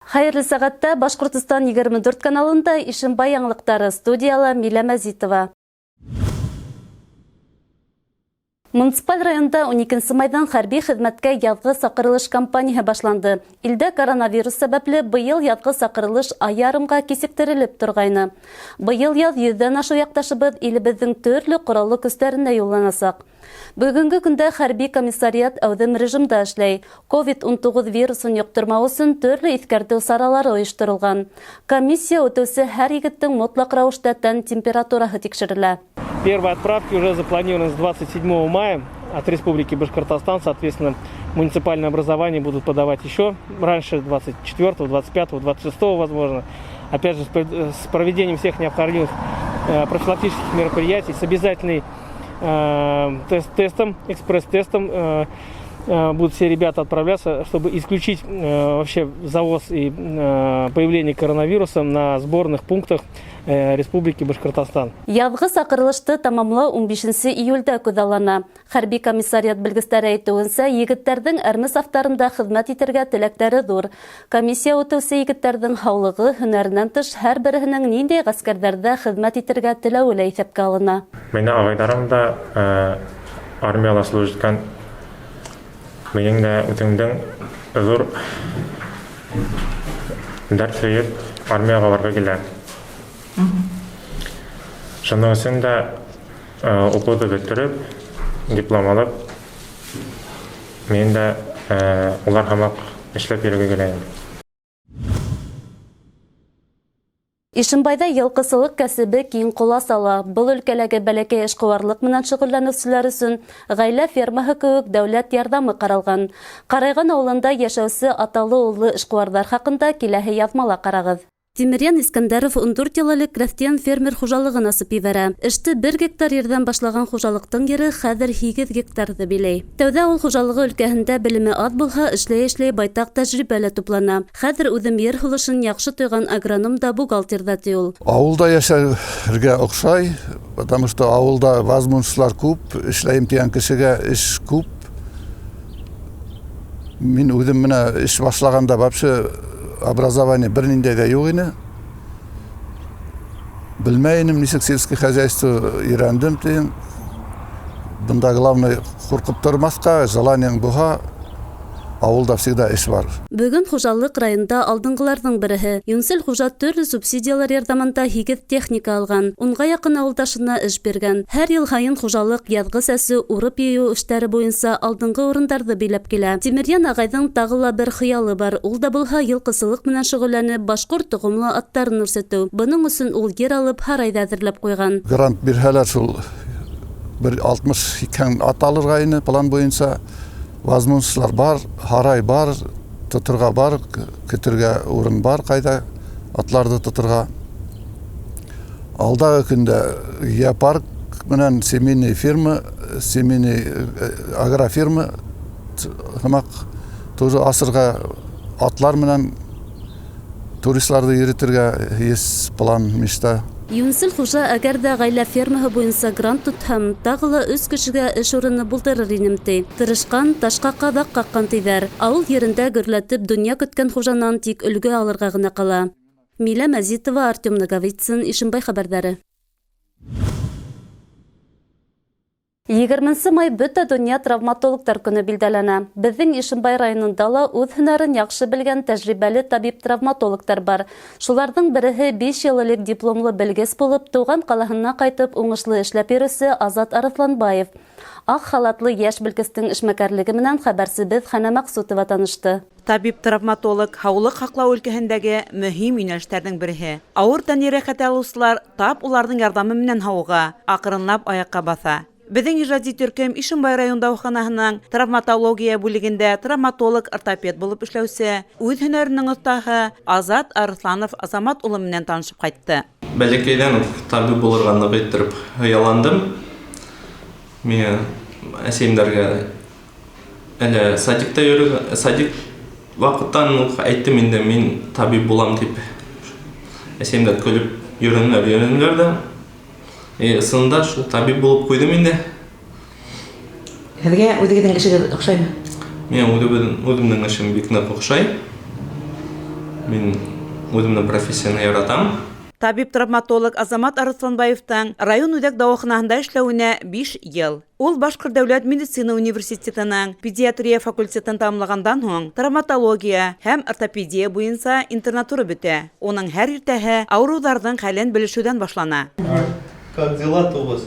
Хайырлы сағатта Башкортостан 24 каналында Ишимбай яңлыктары, студияла Миля Мәзитова. Муниципаль районда 12 майдан хәрби хезмәткә язгы сакырылыш кампаниясы башланды. Илдә коронавирус сәбәпле быел язгы сакырылыш аярымга кисектерелеп торгайны. Быел яз 100дән ашу якташыбыз илебезнең төрле кораллы көстәренә юлланасак. Бүгенге көндә хәрби комиссариат әүдем режимда эшләй. COVID-19 вирусын юктырмау өчен төрле искәртү саралары оештырылган. Комиссия үтүсе һәр егеттең мотлак рәвештә тән температураһы тикшерелә. Первые отправки уже запланированы с 27 мая от Республики Башкортостан. Соответственно, муниципальное образование будут подавать еще раньше, 24, 25, 26, возможно. Опять же, с проведением всех необходимых профилактических мероприятий, с обязательной тестом, экспресс-тестом будут все ребята отправляться, чтобы исключить вообще завоз и появление коронавируса на сборных пунктах Республики Башкортостан. Язгы сакырылышты тамамлау 15 июльдә күзаллана. Хәрби комиссариат белгечләре әйтүенсә, егетләрнең әрмес авторында хезмәт итәргә теләкләре зур. Комиссия үтүсе егетләрнең һаулыгы, һөнәреннән тыш һәр берсенең нинди гаскәрләрдә хезмәт итәргә теләве исәпкә алына. Менә агайларым да армияда служиткан. Менің де өтіңдің зор дәрт сөйіп армияға барға келі. Шының үшін де оқуды бітіріп, диплом алып, мен де олар хамақ ішлеп беруге келейін. Ишимбайда йылкысылык кәсебе киң кулас ала. Бұл өлкәләге бәләкәй эшкуарлык менән шөгыльләнүчеләр өчен гаилә фермаһы кебек дәүләт ярдәме каралган. Карайган авылында яшәүче аталы-уллы эшкуарлар хакында киләһе язмала карагыз. Тимирян Искәндәров 14 еллык крәфтиян фермер хуҗалыгын асып ибәрә. Эште 1 гектар ердән башлаган хуҗалыктың йөры хәзер 8 гектарды билей. Тәүдә ул хуҗалыгы өлкәһендә белеме аз булһа, эшләй байтак тәҗрибәле туплана. Хәзер үҙем ер хулышын яхшы тойган агроном да бухгалтерда ди ул. Авылда яшәргә охшай, потому что авылда возможностьлар күп, эшләйм дигән кешегә эш күп. Мин үҙем менә эш башлаганда вообще образование берниндәгә юк ине. Белмәйнем, ничек сельское хозяйство өйрәндем тиен. Бында главное куркып тормаска, желаниең булһа, авылда всегда эш бар. Бүген хуҗалык районда алдынгыларның береһе. Юнсел хуҗа төрле субсидиялар ярдәмендә 8 техника алган. 10га якын авылдашына эш биргән. Һәр ел һайын хуҗалык язгы сәсе урып йыю эшләре буенча алдынгы урыннарда биләп килә. Тимирян агайның тагыла бер хыялы бар. Ул да булһа йылкысылык менән шөгыльләнеп, башкорт тугымлы аттарын үрсәтү. Буның өчен ул yer алып, һарайда әзерләп куйган. Грант бирһәләр шул 62 ат алырга ине план буенча. Возможностьлар бар, һарай бар, тотырга бар, көтөргә урын бар, кайда атларды тотырга. Алдагы көндә Япарк менән семейный фирма, семейный агрофирма хымак тоже асырга атлар менән туристларды йөртергә есть план мечта. Юнсел хуҗа әгәр дә гаилә фермаһы буенча грант тотһам, тагыла үз кешегә эш урыны булдырыр инем ти. Тырышкан, ташка кадак каккан тиҙәр. Авыл ерендә гөрләтеп дөнья көткән хуҗанан тик өлгө алырга гына кала. Миля Мәзитова, Артем Наговицын, Ишимбай хәбәрдәре. 20 май бөтә дөнья травматологтар көне билдәләнә. Безнең Ишимбай районында ла үз һөнәрен яхшы белгән тәҗрибәле табиб-травматологтар бар. Шуларның береһе 5 еллык дипломлы белгес булып, туган калаһына кайтып уңышлы эшләп йөрүче Азат Арысланбаев. Ак халатлы яшь белгестең эшмәкәрлеге менән хәбәрсебез Хәнә Максутова танышты. Табиб-травматолог һаулык һаклау өлкәһендәге мөһим юнәлештәрнең береһе. Авыр тән ярәхәте алучылар тап уларның ярдәме менән һауга, акрынлап аякка баса. Безнең иҗади төркем Ишимбай район дәваханаһының травматология бүлегендә травматолог-ортопед булып эшләүче, үз һөнәренең остаһы Азат Арысланов Азамат улы менән танышып кайтты. Бәләкәйдән табиб булырга итеп хыялландым. Мен әсәйемдәргә әле садикта йөргән, садик вакыттан әйттем инде мин табиб булам дип. Әсәйемдәр көлеп йөргәннәр дә. Сында шул табиб булып куйдым инде. Һәргә үҙегеҙҙең эшегеҙ оҡшаймы? Мен үҙемнең эшем бик ныҡ оҡшай. Мин үземнең профессияны яратам. Табиб-травматолог Азамат Арысланбаевтың район үдәк дауаханаһында эшләүенә 5 ел. Ул Башкорт дәүләт медицина университетының педиатрия факультетын тамамлагандан һуң травматология һәм ортопедия буенча интернатура бетә. Оның һәр иртәһе авыруларның хәлен белешүдән башлана. Как дела у вас?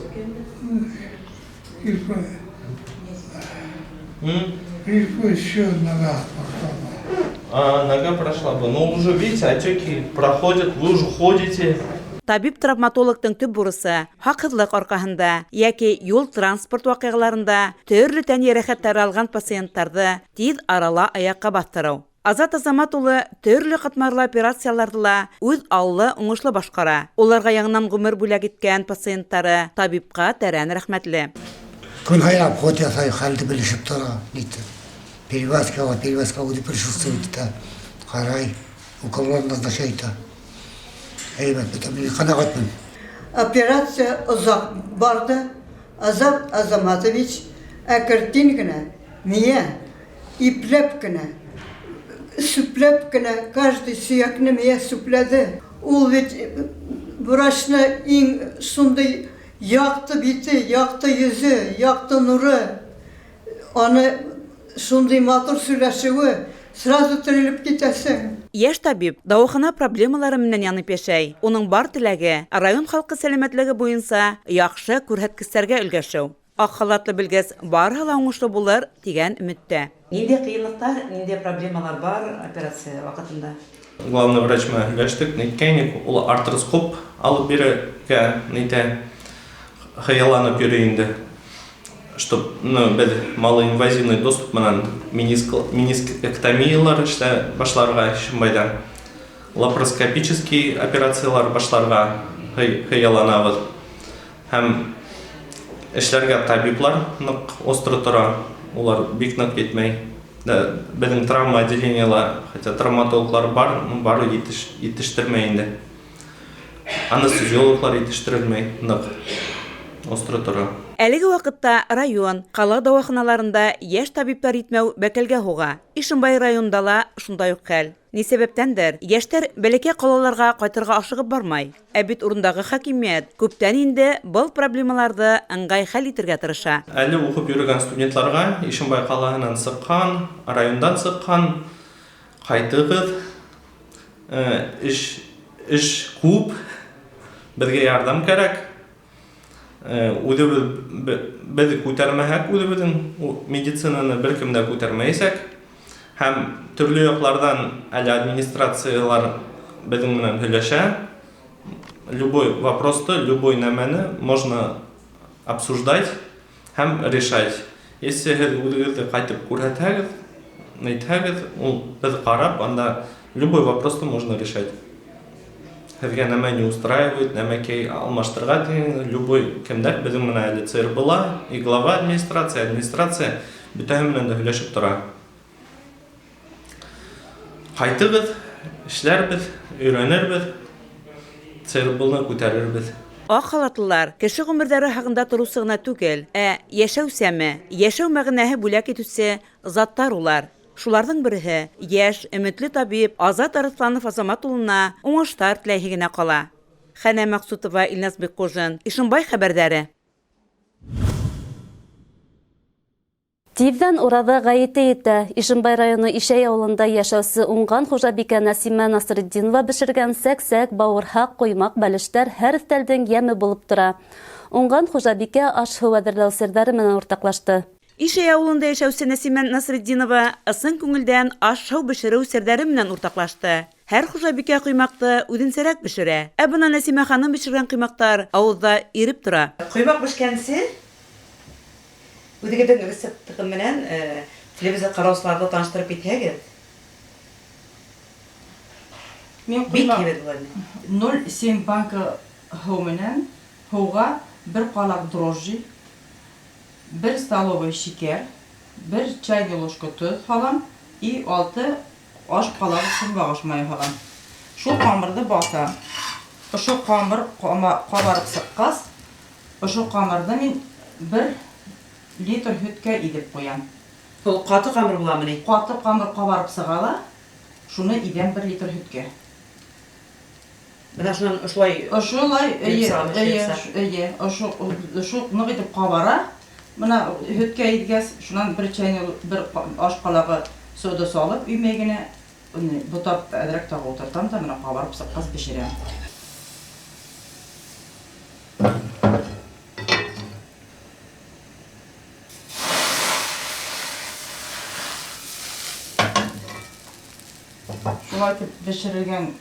Еще нога пошла. Нога прошла бы. Но уже видите, отеки проходят, вы уже ходите. Табиб-травматологтың төп бурысы хакыйтлык аркаһында яки юл транспорт вакыйгаларында төрле тән ярәхәтләре алган пациентларны тиз арала аякка бастыру. Азат Азамат улы төрле катмарлы операцияларда үз аллы уңышлы башкара. Уларга яңнан гомер бүләк иткән пациентлары табибка тәрән рәхмәтле. Күн хая ход ясай хәлде белешеп тора. Перевязка уди присутствует. Харай, уколлар назначает. Әйбәт, бетәмле канагатмын. Операция озак барды. Азат Азаматович әкертин генә, мия, ипләп кенә, сүпләп кенә, каждый сөякне мия сүпләде. Ул бит врачны иң шундый якты бите, якты йөзе, якты нуры. Аны шундый матур сөйләшүе, сразу терелеп китәсең. Яшь табиб дауахана проблемалары менән янып яшәй. Уның бар теләге район халкы сәламәтлеге буенча яхшы күрһәткечләргә өлгәшү. Ак халатлы белгәс барыһы да уңышлы булыр дигән өметтә. Нинди кыенлыктар, нинди проблемалар бар операция вакытында? Главный врачма өлгәштек, нейткәйник, ул артроскоп алып бирергә, нейте хыялланып йөри инде. Чтоб без малоинвазивный доступ менән менискэктомиялар башларга шимбайдан, лапароскопический операциялар башларга хыялланабыз. Һәм эшләргә табиблар нык остро тора, улар бик нык китмәй. Безнең травма отделениела, хотя травматологлар бар, бары итештермәй инде. Анестезиологлар итештерелмәй, нык остро тора. Әлеге вакытта район, кала дауаханаларында яшь табиблар итмәү бәкәлгә һуга. Ишембай районында ла шундай ук хәл. Ни сәбәптәндер, яшьтәр бәләкәй калаларга кайтырга ашыгып бармай. Ә бит урындагы хакимият күптән инде был проблемаларны ыңгай хәл итәргә тырыша. Әле укып йөргән студентларга Ишембай калаһыннан сыккан, райондан сыккан, кайтыгыз, эш күп, безгә ярдәм кирәк. Без күтәрмәһәк, үзебезнең медицинаны беркем дә күтәрмәйсәк, һәм төрле яклардан әле администрациялар безнең белән һөйләшә. Любой вопросты, любой нәмәне можно обсуждать һәм решать. Если үзегезне кайтып күрһәтәгез, әйтәгез, ул без карап, анда любой вопросты можно решать. Һезгә нәмә не устраивает, нәмәкәй алмаштырга дигән, любой кемдә безнең менә әле ЦР була, и глава администрация бөтәһе белән дә һөйләшеп тора. Кайтыгыз, эшләрбез, өйрәнербез, ЦР булны күтәрербез. Ак халатлылар кеше гомерләре хакында торысы гына түгел, яшәү сәме, яшәү мәгънәһе бүләк итүсе заттар улар. Шуларның бере яшь, өметле табиб Азат Арысланов Азамат улына уңыштар теләйһе генә кала. Хәнә Максутова, Илназ Беккожин, Ишембай хәбәрләре. Тивдән урады гаете итә. Ишембай районы Ишәй авылында яшәүсе уңган хужабикә Насима Насретдинова бешергән сәк-сәк, бавырһак, коймак, бәлештәр һәр өстәлдең яме булып тора. Уңган хужабикә аш-һыу әзерләү серҙәре менән уртаҡлашты. Ишәй авылында яшәүсе Насима Насретдинова ысын күңелдән аш-һыу бешереү серҙәре менән уртаҡлашты. Һәр хужабикә ҡоймаҡты үҙенсәрәк бешерә. Ә бына Насима ханым бешергән ҡоймаҡтар ауыҙҙа иреп тора. Ҡоймаҡ бешкәнсе, үҙегеҙҙең рецепты менән телевизор ҡараусыларҙы таныштырып итһәгеҙ. Мин ҡоймаҡ 0,7 банка һыу менән һыуға 1 ҡалаҡ дрожжи, 1 столовый шикәр, 1 чайный ложка төҙ һалам и 6 аш ҡалағы көнбағыш майы һалам. Шул ҡамырҙы баса. Ошо ҡамыр ҡабарып сыҡҡас, ошо ҡамырҙы мин 1 литр һөткә иҙеп ҡуям. Ул ҡаты ҡамыр буламы ни? Ҡаты ҡамыр ҡабарып сыға ла, шуны идән 1 литр һөткә. Менә шуннан ошолай Ошолай, ошо нык итеп кабара. Менә һөткә идгәс, шуннан 1 чайны 1 аш калагы сода салып, өймәгенә бутап әдрәк тагы утыртам да, менә кабарып сыккас пешерәм. Шулай итеп пешерелгән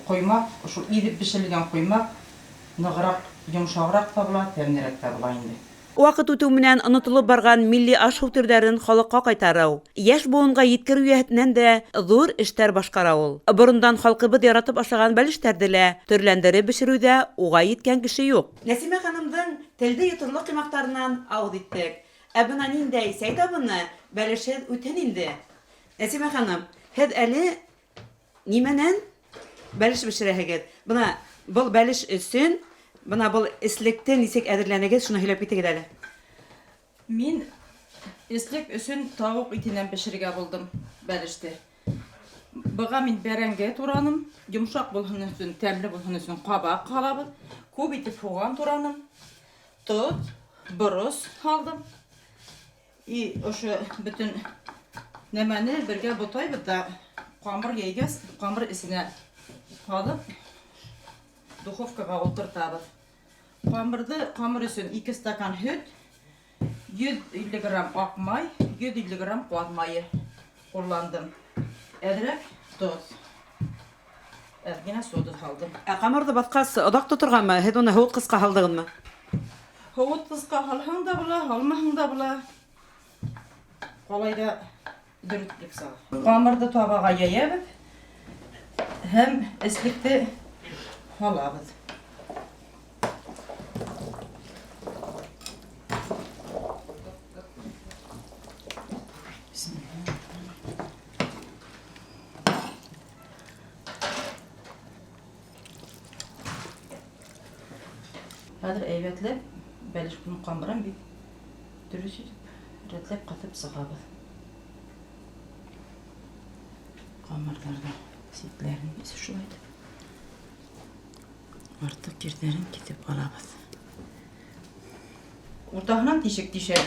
коймак, шул идеп пешерелгән коймак ныграк, йомшаграк та була, тәмлерәк тә була инде. Вакыт үтү менән онытылып барган милли аш төрдәрен халыкка кайтару, яшь буынга yetkерү яһәтеннән дә зур эштәр башкара ул. Борындан халкыбыз яратып ашаган бәлештәрде лә төрләндереп бешерүдә уга yetkән кеше юк. Нәсимә ханымдың телдә йотырлык кыймактарынан ауд иттек. Ә бына ниндәй сәйдабыны бәлешһез үтен инде. Нәсимә ханым, һез әле нимәнән бәлеш бешерәһегез? Бына был бәлеш өсөн бына был эслекте нисек әзерләнегез, шуны һөйләп китегез әле. Мин эслек өсөн тавык итеннән пешерергә булдым бәлеште. Быга мин бәрәңгә тураным, йомшак булсын өсөн, тәмле булсын өсөн кабак калабыз. Күп итеп һуган тураным. Тоз, борос алдым. И ошо бүтән нәмәне бергә бутайбыз да камыр яйгәс, камыр исенә алып духовкага утыртабыз. Камыр өсөн 2 стакан һөт, 150 грамм ак май, 150 грамм куат майы кулландым. Әдрәк тоз. Әзгенә сода салдым. Ә камырды баскас одак тутырганмы? Һез уны һуыт кыска һалдыгызмы? Һуыт кыска һалһаң да була, һалмаһаң да була. Калайда дөртлек сал. Камырды табага яябыз. Һәм эслекте һалабыз. Хәзер әйбәтләп бәлеш буны камырам бит. Дөрес итеп рәтләп катып сыгабыз. Камырларда ситләрен без шулай итеп артык җирдәрен китеп алабыз. Уртаһынан тишек тишәбез.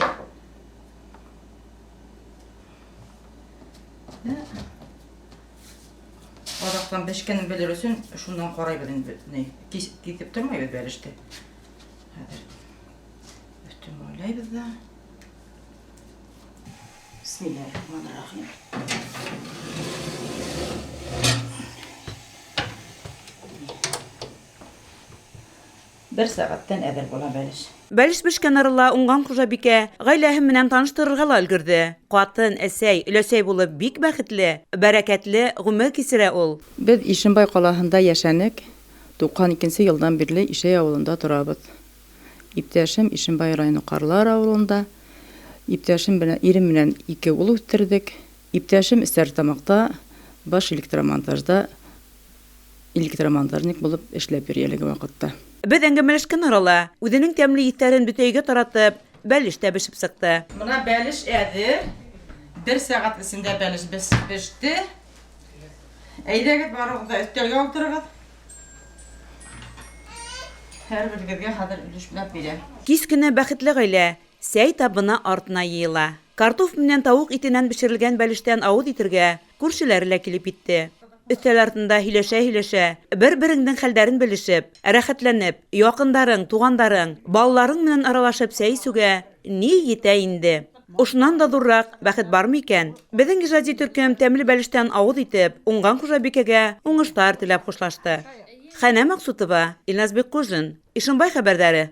Адактан бешкәнен белер өчен шундан карайбыз инде. Китеп тормайбыз бәлеште. Хәзер өстен байлайбыз да. Бисмиллаһир-рахманир-рахим. Bir сәгатьтән әзер була бәлеш. Бәлеш бешкән арыла уңган хужабикә гаиләһе менән таныштырырга ла өлгерде. Катын, әсәй, өләсәй булып бик бәхетле, бәрәкәтле гомер кисерә ул. Без Ишембай калаһында яшәнек. 92 елдан бирле Ишәй авылында торабыз. Иптәшем Ишембай районы Карлар авылында. Иптәшем белән ирем белән 2 ул үстердек. Иптәшем Стәрлетамакта баш электромонтажда электромонтажник булып эшләп йөргәнлеге вакытта. Без әңгәмәләшкән арала үзенең тәмле итәрен бүтәйгә таратып, бәлеш тә бешеп сыкты. Менә бәлеш әзер. 1 сәгать эчендә бәлеш пеште. Әйдәгез барыгыз да өстәлгә утырыгыз. Һәрбергезгә хәзер өлеш белән бирәм. Кис көне бәхетле гаилә сәй табына артына йыела. Картоф менән тавык итеннән бешерелгән бәлештән авыз итәргә күршеләре лә килеп итте. Өстәл артында һөйләшә-һөйләшә, бер-береңнең хәлдәрен белешеп, рәхәтләнеп, якындарың, тугандарың, балаларың белән аралашып сәй сүгә ни йитә инде. Ушунан да зуррак бәхет бармы икән? Безнең иҗади төркем тәмле бәлештән авыз итеп, уңган хужабикәгә уңышлар теләп хушлашты. Хәнә Максутова, Илназ Беккужин, Ишембай хәбәрдәре.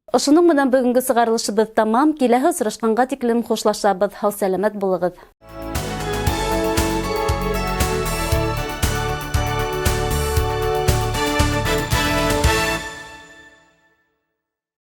Ошының менән бүгенге сыгарылышыбыз тамам. Киләһе очрашканга тиклем хушлашабыз. Һау сәламәт булыгыз.